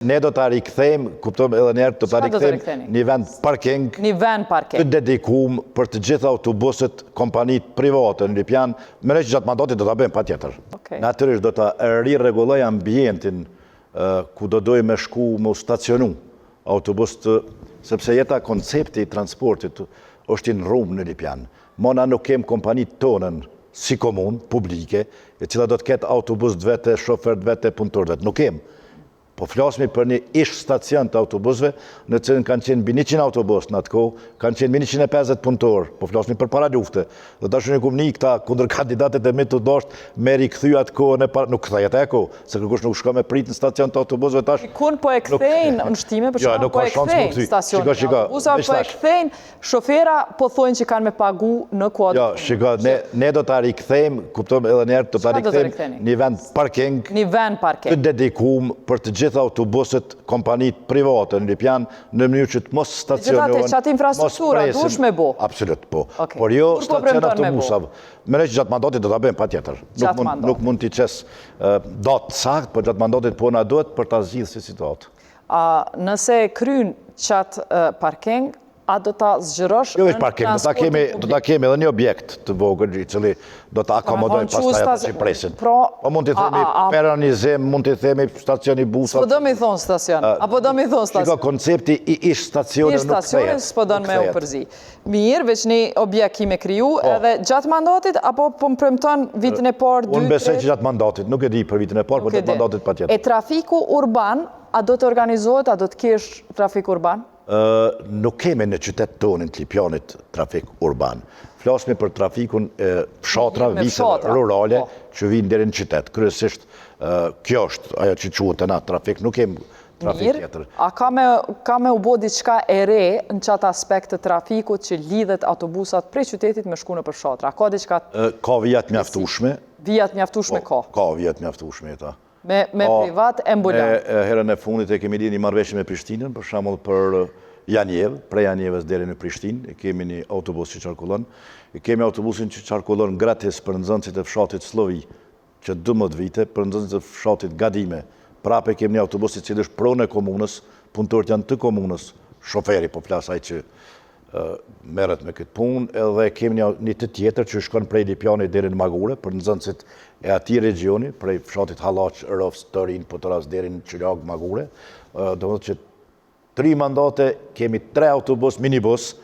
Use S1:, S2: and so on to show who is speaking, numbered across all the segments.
S1: Ne do të rikthejmë, kuptoj edhe njerë, do të rikthejmë një vend parking të dedikum për të gjitha autobuset kompanit private në Lipjan, me që gjatë mandatit do të bëjmë pa tjetër. Natyrisht do të rirregulloj ambientin ku do dojmë me shku me stacionu autobus sepse jeta koncepti i transportit është në rrumë në Lipjan. Mona nuk kem kompanit tonën si komun, publike, e cila do të ketë autobus të vete, shofer të vete, punëtor të vete. Nuk kem. Po flasmi për një ish stacion të autobusve, në cilën kanë qenë mbi 100 autobus në atë kohë, kanë qenë mbi 150 punëtor, po flasmi për para lufte. Dhe tash një kumni këta kundër kandidatet e mi të dosht me rikthy atë kohën e para, nuk kthehet e kohë, se kërkush nuk shko me prit në stacion të autobusve tash.
S2: Kun po e kthejnë në shtime, për shumë po e kthejnë stacion të autobusa, po e kthejnë, shofera po thojnë që kanë me pagu në kuadrë.
S1: Jo, shiko, ne do të rikthejmë, kuptojmë edhe njerë, do të rikthejmë një vend parking të dedikum për të gjitha autobuset kompanit private në Lipjan në mënyrë që të mos stacionohen.
S2: Gjithate, qatë infrastruktura, dush me bo?
S1: Absolut, po. Por jo stacion autobusav. Me që gjatë mandatit do të bëjmë pa tjetër. Nuk mund t'i qes datë sakt, por gjatë mandatit po na duhet për t'a zgjidhë si situatë.
S2: Nëse kryn qatë parking, a do t'a zgjërosh
S1: në transportin publik? Do t'a kemi edhe një objekt të vogël i cili do t'a akomodojnë pastaj ata që presin. Po mund t'i themi peronizim, mund t'i themi stacioni busat.
S2: S'po do mi thonë stacion, apo do mi thonë stacion?
S1: Shiko, koncepti i ish stacione nuk kthehet.
S2: Ish stacione s'po do me u përzi. Mirë, veç një objekt kime kriju edhe gjatë mandatit, apo po më premton vitin e parë, 2-3?
S1: Unë besoj që gjatë mandatit, nuk e di për vitin e parë, por gjatë mandatit pa tjetër.
S2: E trafiku urban, a do të organizohet, a do të kesh trafik urban?
S1: Nuk kemi në qytet tonë të Lipjanit trafik urban. Flasmi për trafikun fshatra, viseve rurale që vinë deri në qytet. Kryesisht kjo është ajo që quhet na trafik, nuk kemi trafik tjetër.
S2: A ka me u bo diçka e re në qatë aspekt të trafikut që lidhet autobusat prej qytetit me shku në për fshatra? Ka diçka?
S1: Ka vijat mjaftueshme.
S2: Vijat mjaftueshme ka?
S1: Ka vijat mjaftueshme ta.
S2: Me privat ambulant.
S1: Herën e fundit e kemi lidhur një marrëveshje me Prishtinën, për shembull për Janjev, prej Janjevës deri në Prishtinë, kemi një autobus që qarkullon. Kemi autobusin që qarkullon gratis për nxënësit e fshatit Slovi, që 12 vite, për nxënësit e fshatit Gadime. Prapë kemi një autobus i cili është pronë e komunës, punëtorët janë të komunës, shoferi po flas ai që merret me këtë punë, edhe kemi një të tjetër që shkon prej Lipjanit deri në Magure për nxënësit e atij regioni, prej fshatit Hallaç, Rofs, Torin, Potoras deri në Çilag, Magure. Domethënë që 3 mandate kemi 3 autobus, minibus,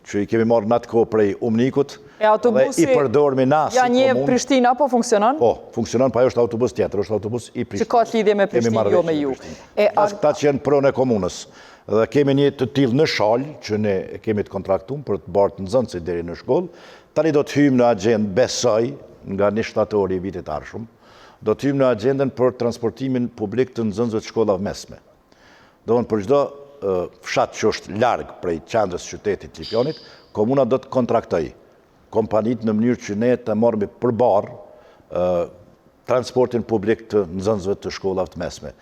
S1: që i kemi marrë në atë kohë prej Umnikut, dhe i përdormi na si komunë.
S2: Janjev Prishtina, po funksionon?
S1: Po, funksionon, pa jo është autobus tjetër, është autobus i Prishtinës.
S2: Që ka të lidhje me Prishtinë, jo me ju.
S1: Ata që janë pronë e komunës. Dhe kemi një të tillë në Shalë, që ne kemi të kontraktuar për të bartë nxënësit deri në shkollë. Tani do të hyjmë në agjendë, besoj, nga një shtatori i vitit ardhshëm, do të hyjmë në agjendën për transportimin publik të nxënësve të shkollave mesme. Domthonë për çdo fshat që është larg prej qendrës së qytetit Lipjanit, komuna do të kontraktoj kompanitë në mënyrë që ne të marrim përbarë transportin publik të nxënësve të shkollave të mesme.